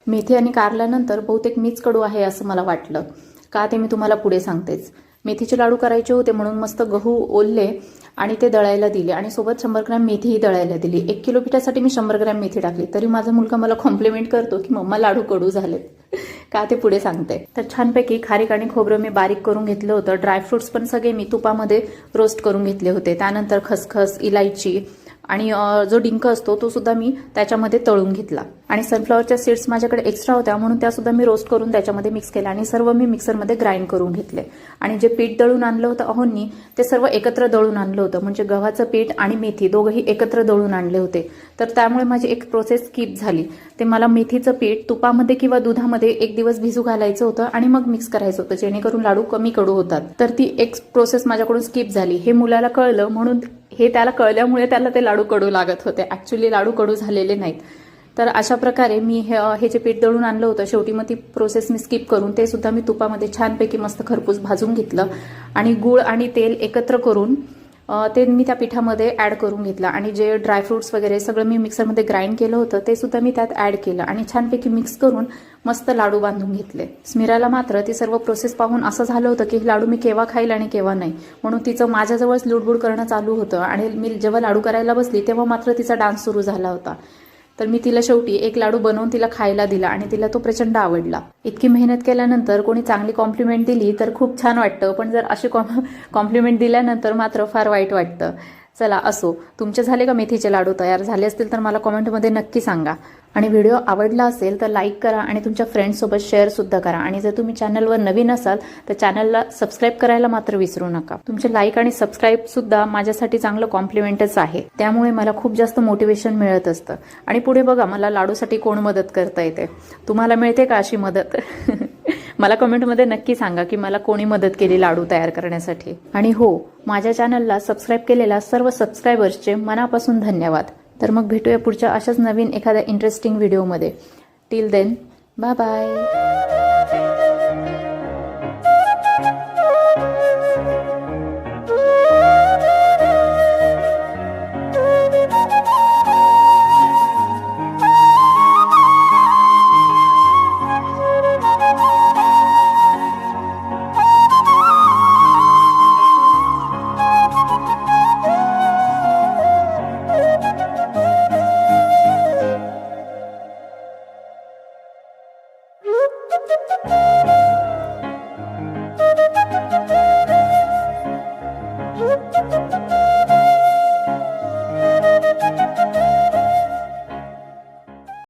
मेथी आणि कारल्यानंतर बहुतेक मीच कडू आहे असं मला वाटलं. का ते मी तुम्हाला पुढे सांगतेच. मेथीचे लाडू करायचे होते म्हणून मस्त गहू ओलले आणि ते दळायला दिले आणि सोबत 100 ग्रॅम मेथीही दळायला दिली. 1 किलो पिठासाठी मी 100 ग्रॅम मेथी टाकली. तरी माझा मुलगा मला कॉम्प्लिमेंट करतो की मम्मा लाडू कडू झालेत. का ते पुढे सांगते. तर छानपैकी खारीक आणि खोबरं मी बारीक करून घेतलं होतं. ड्रायफ्रुट्स पण सगळे मी तुपामध्ये रोस्ट करून घेतले होते. त्यानंतर खसखस, इलायची आणि जो डिंक असतो तो सुद्धा मी त्याच्यामध्ये तळून घेतला. आणि सनफ्लॉवरच्या सीड्स माझ्याकडे एक्स्ट्रा होत्या म्हणून त्या सुद्धा मी रोस्ट करून त्याच्यामध्ये मिक्स केल्या आणि सर्व मी मिक्सरमध्ये ग्राइंड करून घेतले. आणि जे पीठ दळून आणलं होतं अहोंनी ते सर्व एकत्र दळून आणलं होतं. म्हणजे गव्हाचं पीठ आणि मेथी दोघंही एकत्र दळून आणले होते. तर त्यामुळे माझी एक प्रोसेस स्किप झाली. ते मला मेथीचं पीठ तुपामध्ये किंवा दुधामध्ये 1 दिवस भिजू घालायचं होतं आणि मग मिक्स करायचं होतं जेणेकरून लाडू कमी कडू होतात. तर ती एक प्रोसेस माझ्याकडून स्किप झाली. हे मुलाला कळलं म्हणून हे त्याला कळल्यामुळे त्याला ते लाडू कडू लागत होते. ऍक्च्युली लाडू कडू झालेले नाहीत. तर अशा प्रकारे मी हे जे पीठ दळून आणलं होतं शेवटी मग ती प्रोसेस मी स्किप करून ते सुद्धा मी तुपामध्ये छानपैकी मस्त खरपूस भाजून घेतलं आणि गूळ आणि तेल एकत्र करून ते मी त्या पिठामध्ये ॲड करून घेतलं आणि जे ड्रायफ्रुट्स वगैरे सगळं मी मिक्सरमध्ये ग्राइंड केलं होतं ते सुद्धा मी त्यात ॲड केलं आणि छानपैकी मिक्स करून मस्त लाडू बांधून घेतले. स्मिराला मात्र ती सर्व प्रोसेस पाहून असं झालं होतं की लाडू मी केव्हा खाईल आणि केव्हा नाही म्हणून तिचं माझ्याजवळच लुडबुड करणं चालू होतं. आणि मी जेव्हा लाडू करायला बसली तेव्हा मात्र तिचा डान्स सुरू झाला होता. तर मी तिला शेवटी एक लाडू बनवून तिला खायला दिला आणि तिला तो प्रचंड आवडला. इतकी मेहनत केल्यानंतर कोणी चांगली कॉम्प्लिमेंट दिली तर खूप छान वाटतं पण जर अशी कॉम्प्लिमेंट दिल्यानंतर मात्र फार वाईट वाटतं. चला असो, तुमचे झाले का मेथीचे लाडू तयार? झाले असतील तर मला कॉमेंटमध्ये नक्की सांगा. आणि व्हिडिओ आवडला असेल तर लाईक करा आणि तुमच्या फ्रेंड्ससोबत शेअर सुद्धा करा. आणि जर तुम्ही चॅनलवर नवीन असाल तर चॅनलला सबस्क्राईब करायला मात्र विसरू नका. तुमचे लाईक आणि सबस्क्राईब सुद्धा माझ्यासाठी चांगलं कॉम्प्लिमेंटच आहे. त्यामुळे मला खूप जास्त मोटिवेशन मिळत असतं. आणि पुढे बघा मला लाडूसाठी कोण मदत करता येते. तुम्हाला मिळते का अशी मदत? मला कमेंटमध्ये नक्की सांगा की मला कोणी मदत केली लाडू तयार करण्यासाठी. आणि हो, माझ्या चॅनलला सबस्क्राईब केलेल्या सर्व सबस्क्रायबर्सचे मनापासून धन्यवाद. तर मग भेटूया पुढच्या अशाच नवीन एखाद्या इंटरेस्टिंग व्हिडिओमध्ये. Till then, bye bye.